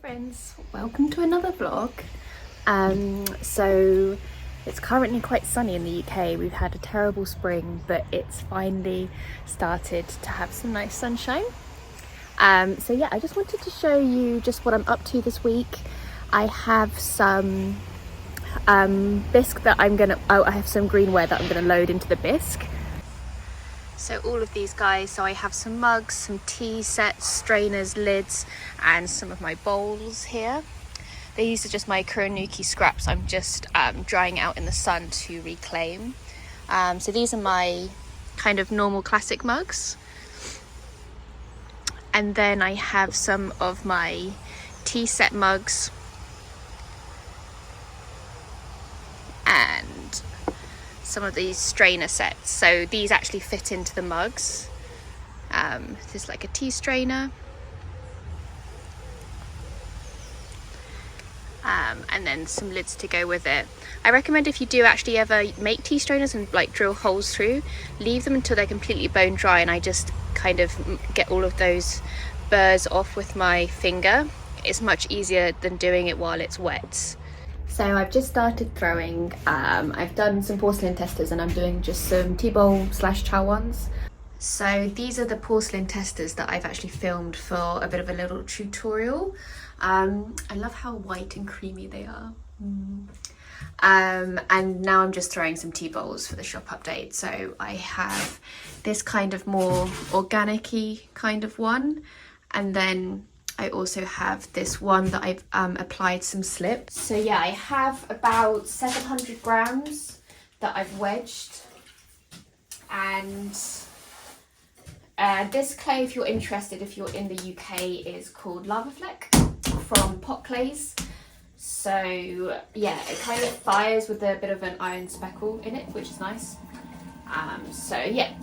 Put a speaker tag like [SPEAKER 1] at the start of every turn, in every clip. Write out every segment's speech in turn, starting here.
[SPEAKER 1] Friends, welcome to another vlog. So it's currently quite sunny in the UK. We've had a terrible spring, but it's finally started to have some nice sunshine. So yeah, I just wanted to show you just what I'm up to this week. I have some bisque that I have some greenware that I'm gonna load into the bisque. So all of these guys, so I have some mugs, some tea sets, strainers, lids, and some of my bowls here. These are just my Kuranuki scraps I'm just drying out in the sun to reclaim. So these are my kind of normal classic mugs. And then I have some of my tea set mugs. And some of these strainer sets, so these actually fit into the mugs. This is like a tea strainer, and then some lids to go with it. I recommend if you do actually ever make tea strainers and like drill holes through, leave them until they're completely bone dry, and I just kind of get all of those burrs off with my finger. It's much easier than doing it while it's wet. So I've just started throwing. I've done some porcelain testers and I'm doing just some teabowl / Chawans. So these are the porcelain testers that I've actually filmed for a bit of a little tutorial. I love how white and creamy they are. And now I'm just throwing some tea bowls for the shop update. So I have this kind of more organic-y kind of one, and then I also have this one that I've applied some slip. So yeah, I have about 700 grams that I've wedged. And this clay, if you're interested, if you're in the UK, is called Lava Fleck from Glaze. So yeah, it kind of fires with a bit of an iron speckle in it, which is nice. So yeah,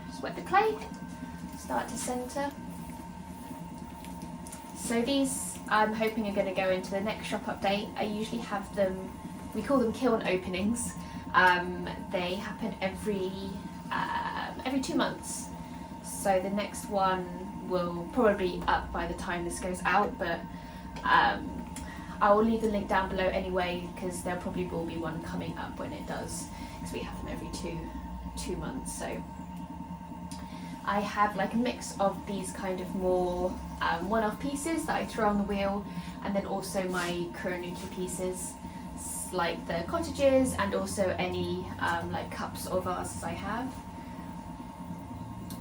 [SPEAKER 1] just wet the clay, start to center. So these I'm hoping are going to go into the next shop update. I usually have them, we call them kiln openings. They happen every 2 months. So the next one will probably be up by the time this goes out, but I will leave the link down below anyway, because there probably will be one coming up when it does, because we have them every two months. So I have like a mix of these kind of more one-off pieces that I throw on the wheel, and then also my Kuranuki pieces like the cottages, and also any like cups or vases I have,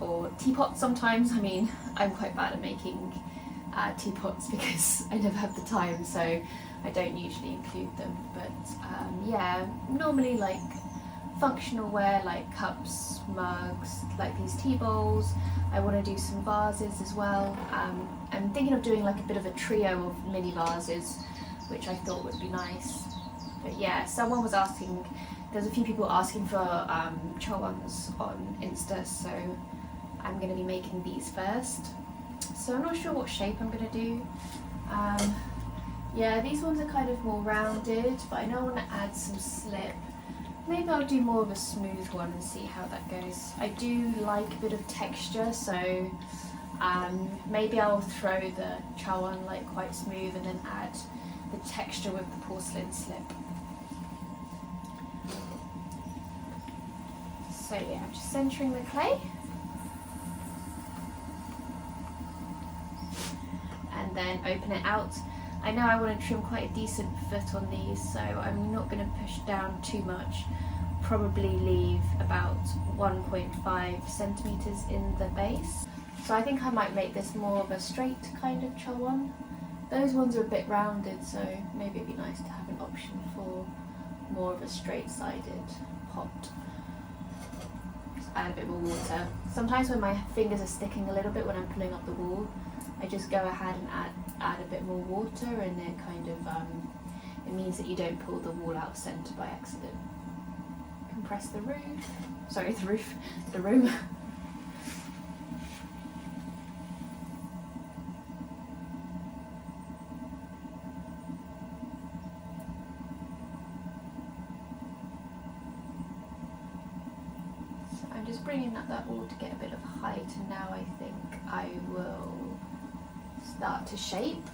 [SPEAKER 1] or teapots sometimes. I mean, I'm quite bad at making teapots because I never have the time, so I don't usually include them, but yeah, normally like functional ware like cups, mugs, like these tea bowls. I want to do some vases as well. I'm thinking of doing like a bit of a trio of mini vases, which I thought would be nice. But yeah, someone was asking, there's a few people asking for Chawans on Insta, so I'm going to be making these first. So I'm not sure what shape I'm going to do. Yeah, these ones are kind of more rounded, but I know I want to add some slip. Maybe I'll do more of a smooth one and see how that goes. I do like a bit of texture, so maybe I'll throw the Chawan like quite smooth and then add the texture with the porcelain slip. So yeah, I'm just centering the clay. And then open it out. I know I want to trim quite a decent foot on these, so I'm not going to push down too much. Probably leave about 1.5 centimeters in the base. So I think I might make this more of a straight kind of Chawan. Those ones are a bit rounded, so maybe it'd be nice to have an option for more of a straight-sided pot. Just add a bit more water. Sometimes when my fingers are sticking a little bit when I'm pulling up the wall, I just go ahead and add a bit more water, and it kind of it means that you don't pull the wall out of centre by accident. Compress the roof. Sorry, the room. So I'm just bringing up that wall to get a bit of height, and now I think I will start to shape.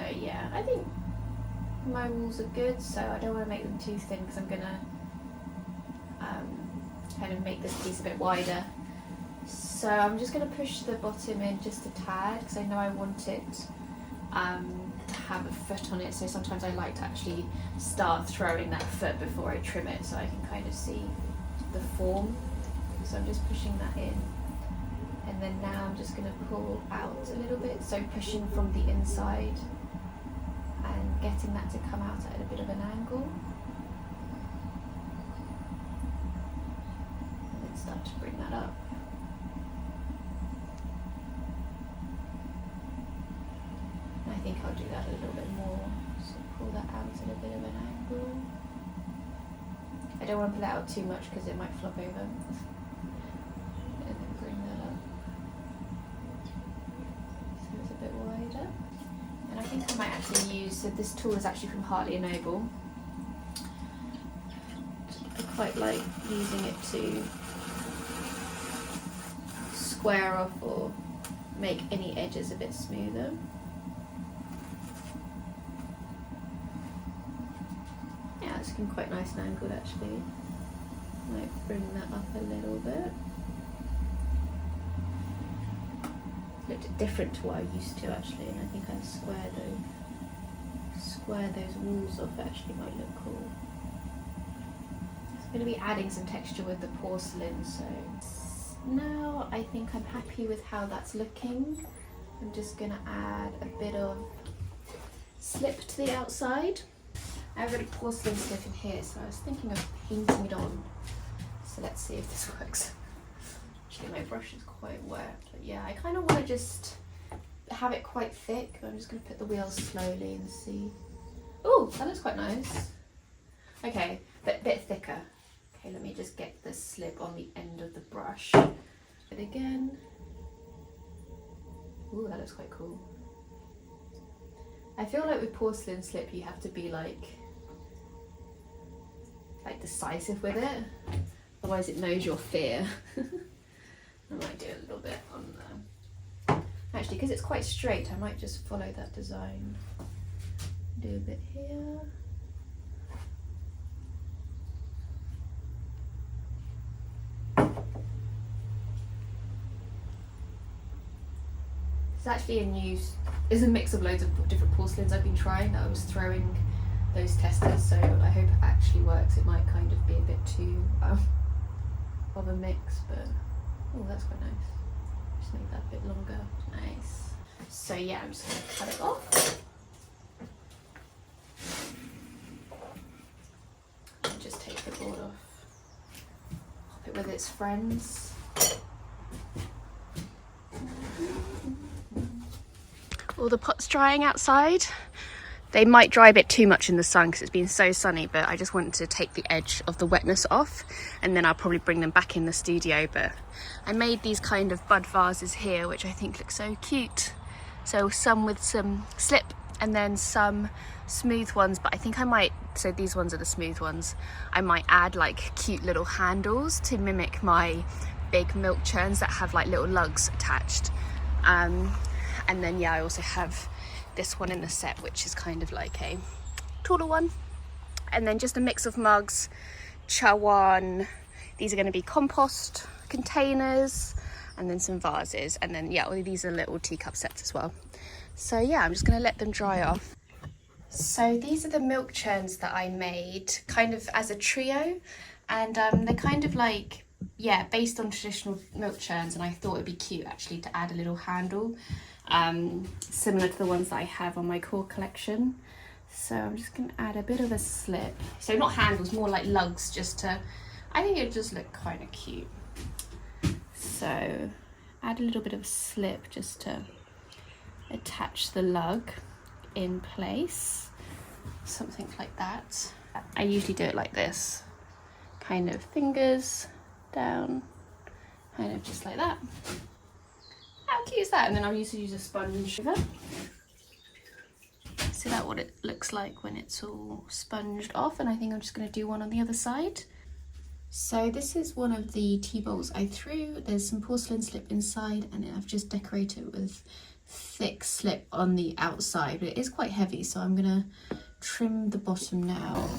[SPEAKER 1] yeah, I think my walls are good, so I don't want to make them too thin because I'm going to kind of make this piece a bit wider. So I'm just going to push the bottom in just a tad because I know I want it to have a foot on it, so sometimes I like to actually start throwing that foot before I trim it so I can kind of see the form. So I'm just pushing that in, and then now I'm just going to pull out a little bit, so pushing from the inside and getting that to come out at a bit of an angle, and then start to bring that up. And I think I'll do that a little bit more, so pull that out at a bit of an angle. I don't want to pull it out too much because it might flop over. And then bring that up so it's a bit wider. And I think I might actually use, so this tool is actually from Hartley & Noble. I quite like using it to square off or make any edges a bit smoother. Yeah, it's looking quite nice and angled actually. Might bring that up a little bit. Looked different to what I used to actually, and I think I square those walls off actually might look cool. I'm going to be adding some texture with the porcelain, so now I think I'm happy with how that's looking. I'm just going to add a bit of slip to the outside. I have a porcelain slip in here, so I was thinking of painting it on. So let's see if this works. Actually, my brush is quite wet, but yeah, I kind of want to just have it quite thick. I'm just going to put the wheels slowly and see. Oh, that looks quite nice. Okay, but a bit thicker. Okay, let me just get the slip on the end of the brush. It again. Ooh, that looks quite cool. I feel like with porcelain slip you have to be like decisive with it, otherwise it knows your fear. I might do a little bit on there. Actually, because it's quite straight, I might just follow that design. Do a bit here. It's actually it's a mix of loads of different porcelains I've been trying that I was throwing those testers, so I hope it actually works. It might kind of be a bit too of a mix, but oh, that's quite nice. Just make that a bit longer. Nice. So yeah, I'm just going to cut it off. And just take the board off. Pop it with its friends. All the pots drying outside. They might dry a bit too much in the sun because it's been so sunny, but I just wanted to take the edge of the wetness off, and then I'll probably bring them back in the studio. But I made these kind of bud vases here, which I think look so cute. So some with some slip and then some smooth ones, but I think I might, so these ones are the smooth ones, I might add like cute little handles to mimic my big milk churns that have like little lugs attached. And then yeah, I also have this one in the set, which is kind of like a taller one, and then just a mix of mugs, Chawan, these are going to be compost containers, and then some vases, and then yeah, all these are little teacup sets as well. So yeah, I'm just going to let them dry off. So these are the milk churns that I made kind of as a trio, and they're kind of like, yeah, based on traditional milk churns, and I thought it'd be cute actually to add a little handle similar to the ones that I have on my core collection. So I'm just going to add a bit of a slip, so not handles, more like lugs, just to, I think it just look kind of cute. So add a little bit of slip just to attach the lug in place, something like that. I usually do it like this, kind of fingers down, kind of just like that. How cute is that? And then I'll usually use a sponge. So that's what it looks like when it's all sponged off, and I think I'm just going to do one on the other side. So this is one of the tea bowls I threw. There's some porcelain slip inside, and I've just decorated with thick slip on the outside, but it is quite heavy, so I'm gonna trim the bottom now.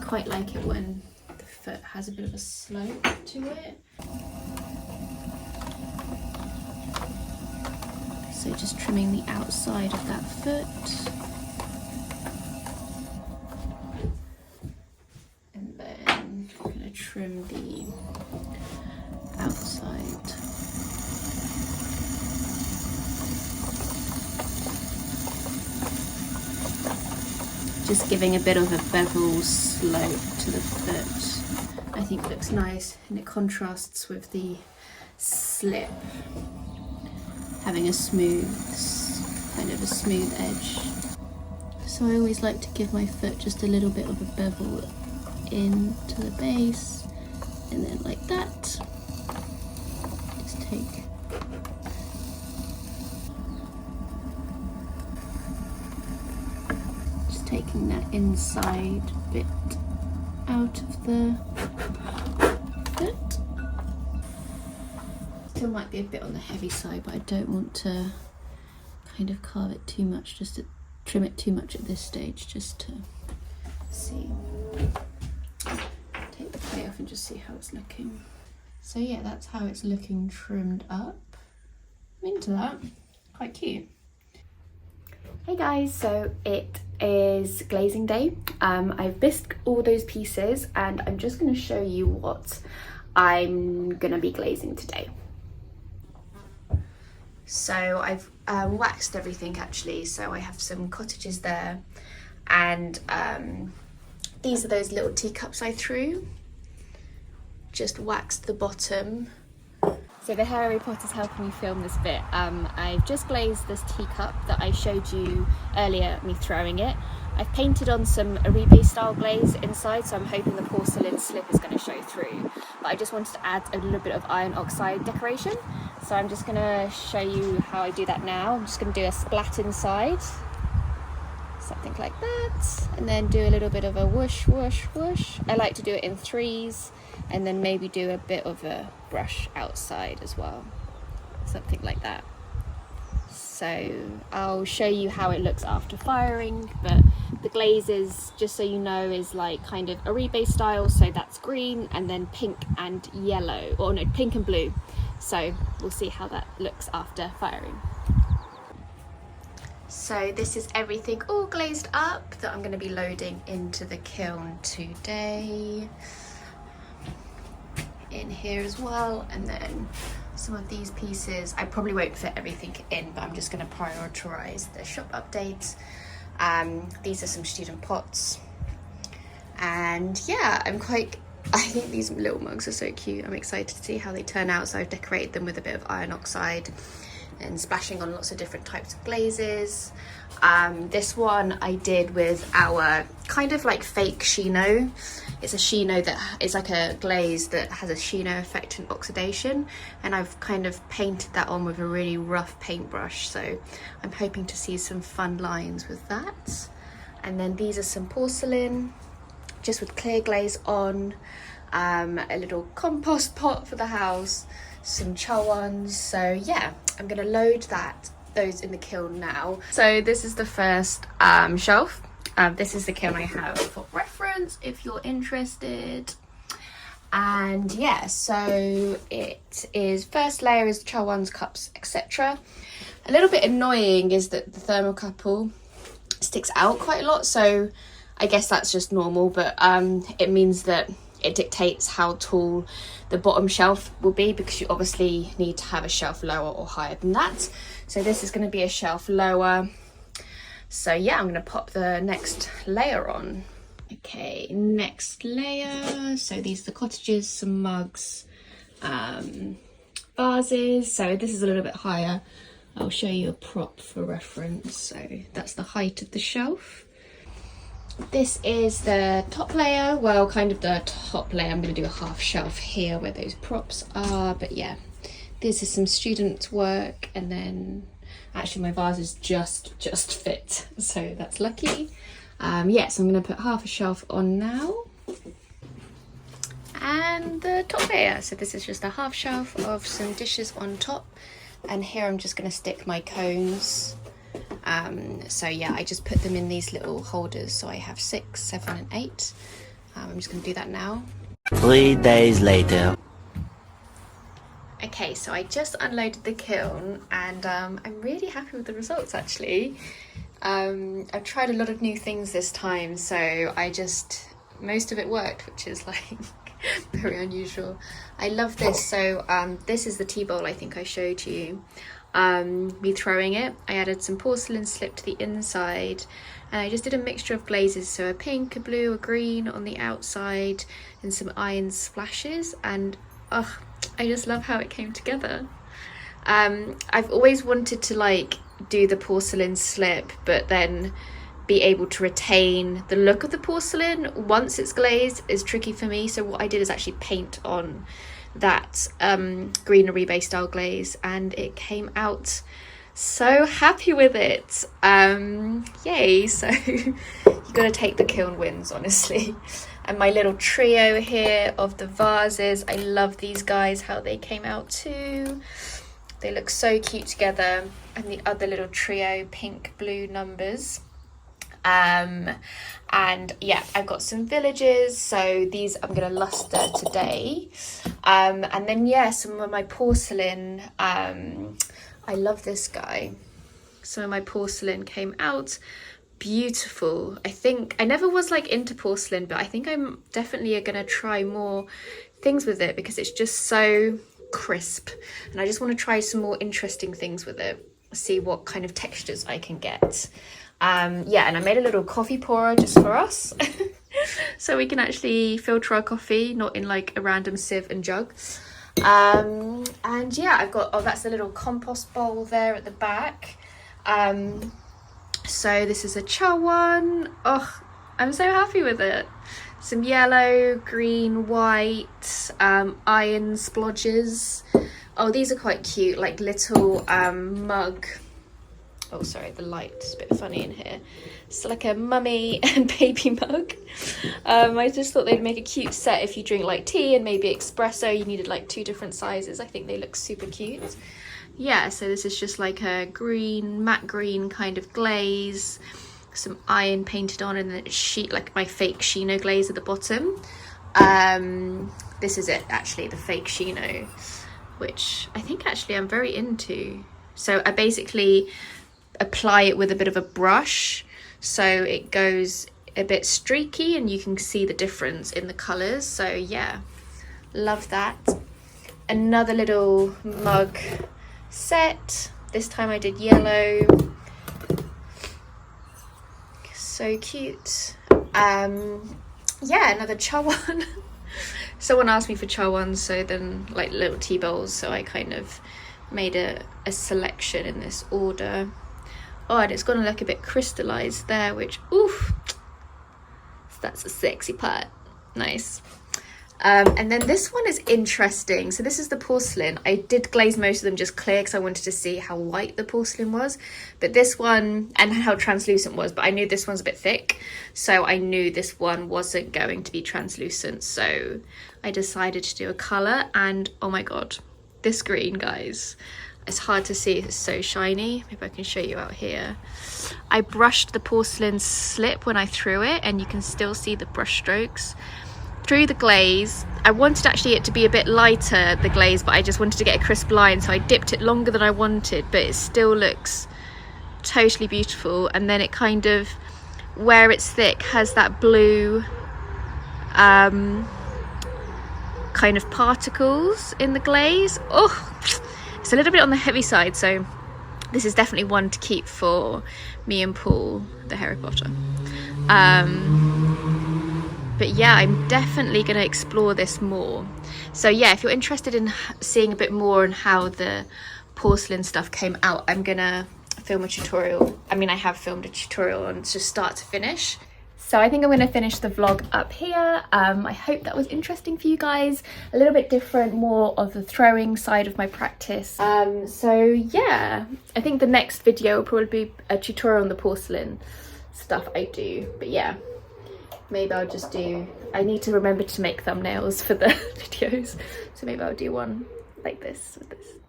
[SPEAKER 1] Quite like it when the foot has a bit of a slope to it. So just trimming the outside of that foot. And then I'm going to trim the outside. Just giving a bit of a bevel slope to the foot. I think looks nice, and it contrasts with the slip having a smooth, kind of a smooth edge. So I always like to give my foot just a little bit of a bevel into the base, and then like that. Just take taking that inside bit out of the foot. Still might be a bit on the heavy side, but I don't want to kind of carve it too much, just to trim it too much at this stage, just to see. Take the clay off and just see how it's looking. So yeah, that's how it's looking trimmed up. I'm into that, quite cute. Hey guys, so it is glazing day. I've bisqued all those pieces, and I'm just going to show you what I'm going to be glazing today. So I've waxed everything actually, so I have some cottages there, and these are those little teacups I threw. Just waxed the bottom. So the Harry Potter's helping me film this bit. I've just glazed this teacup that I showed you earlier, me throwing it. I've painted on some Aribe style glaze inside, so I'm hoping the porcelain slip is going to show through. But I just wanted to add a little bit of iron oxide decoration. So I'm just going to show you how I do that now. I'm just going to do a splat inside, something like that, and then do a little bit of a whoosh, whoosh, whoosh. I like to do it in threes, and then maybe do a bit of a brush outside as well, something like that. So I'll show you how it looks after firing, but the glaze is, just so you know, is like kind of Aribe style, so that's green, and then pink and yellow, or no, pink and blue. So we'll see how that looks after firing. So this is everything all glazed up that I'm going to be loading into the kiln today. In here as well, and then some of these pieces I probably won't fit everything in, but I'm just going to prioritize the shop updates. These are some student pots, and yeah, I think these little mugs are so cute. I'm excited to see how they turn out. So I've decorated them with a bit of iron oxide and splashing on lots of different types of glazes. This one I did with our kind of like fake Chino. It's a Chino that is like a glaze that has a Chino effect and oxidation, and I've kind of painted that on with a really rough paintbrush, so I'm hoping to see some fun lines with that. And then these are some porcelain, just with clear glaze on, a little compost pot for the house, some Chawans. So yeah, I'm gonna load those in the kiln now. So this is the first shelf. This is the kiln I have for reference if you're interested. And yeah, so it is, first layer is Chawans, cups, etc. A little bit annoying is that the thermocouple sticks out quite a lot, so I guess that's just normal, but it means that it dictates how tall the bottom shelf will be, because you obviously need to have a shelf lower or higher than that. So this is going to be a shelf lower. So yeah, I'm going to pop the next layer on. Okay, next layer. So these are the cottages, some mugs, vases. So this is a little bit higher. I'll show you a prop for reference. So that's the height of the shelf. This is the top layer. Well, kind of the top layer. I'm going to do a half shelf here where those props are. But yeah, this is some students' work, and then
[SPEAKER 2] Actually, my vases just fit, so that's lucky. Yeah, so I'm going to put half a shelf on now. And the top layer, so this is just a half shelf of some dishes on top, and here I'm just going to stick my cones. So yeah, I just put them in these little holders, so I have 6, 7 and 8. I'm just going to do that now.
[SPEAKER 3] 3 days later.
[SPEAKER 2] Okay, so I just unloaded the kiln, and I'm really happy with the results actually. I've tried a lot of new things this time, so most of it worked, which is like very unusual. I love this. So this is the tea bowl I think I showed you. Me throwing it, I added some porcelain slip to the inside, and I just did a mixture of glazes, so a pink, a blue, a green on the outside, and some iron splashes, and I just love how it came together. I've always wanted to like do the porcelain slip, but then be able to retain the look of the porcelain once it's glazed is tricky for me. So what I did is actually paint on that greenery style glaze, and it came out so happy with it. Yay. So you gotta take the kiln wins, honestly. And my little trio here of the vases, I love these guys, how they came out too. They look so cute together. And the other little trio, pink, blue numbers. And yeah, I've got some villages, so these I'm gonna luster today. And then yeah, some of my porcelain. I love this guy. Some of my porcelain came out beautiful. I think I never was like into porcelain, but I think I'm definitely gonna try more things with it because it's just so crisp, and I just want to try some more interesting things with it, see what kind of textures I can get. Yeah, and I made a little coffee pourer just for us so we can actually filter our coffee, not in like a random sieve and jug. And yeah, I've got, that's a little compost bowl there at the back. So this is a Chawan. I'm so happy with it. Some yellow, green, white, iron splodges. Oh, these are quite cute, like little mug. Oh, sorry, the light is a bit funny in here. It's like a mummy and baby mug. I just thought they'd make a cute set if you drink like tea and maybe espresso. You needed like 2 different sizes. I think they look super cute. Yeah, so this is just like a green, matte green kind of glaze. Some iron painted on, and then sheet, like my fake Shino glaze at the bottom. This is it actually, the fake Shino, which I think actually I'm very into. So I basically apply it with a bit of a brush, so it goes a bit streaky and you can see the difference in the colors. So yeah, love that. Another little mug set. This time I did yellow. So cute. Yeah, another Chawan. Someone asked me for Chawans, so then like little tea bowls, so I kind of made a selection in this order. Oh, and it's gonna look a bit crystallized there, which oof, that's a sexy part. Nice. And then this one is interesting. So this is the porcelain. I did glaze most of them just clear because I wanted to see how white the porcelain was, but this one, and how translucent was, but I knew this one's a bit thick, so I knew this one wasn't going to be translucent, so I decided to do a color. And oh my god, this green, guys, it's hard to see, it's so shiny. Maybe I can show you out here. I brushed the porcelain slip when I threw it, and you can still see the brush strokes through the glaze. I wanted actually it to be a bit lighter, the glaze, but I just wanted to get a crisp line, so I dipped it longer than I wanted, but it still looks totally beautiful. And then it kind of, where it's thick, has that blue kind of particles in the glaze. Oh, it's a little bit on the heavy side, so this is definitely one to keep for me and Paul, the Harry Potter. But yeah, I'm definitely going to explore this more. So yeah, if you're interested in seeing a bit more on how the porcelain stuff came out, I'm going to film a tutorial. I mean, I have filmed a tutorial on just start to finish. So I think I'm going to finish the vlog up here. I hope that was interesting for you guys. A little bit different, more of the throwing side of my practice. So yeah, I think the next video will probably be a tutorial on the porcelain stuff I do. But yeah, maybe I'll just do, I need to remember to make thumbnails for the videos. So maybe I'll do one like this with this.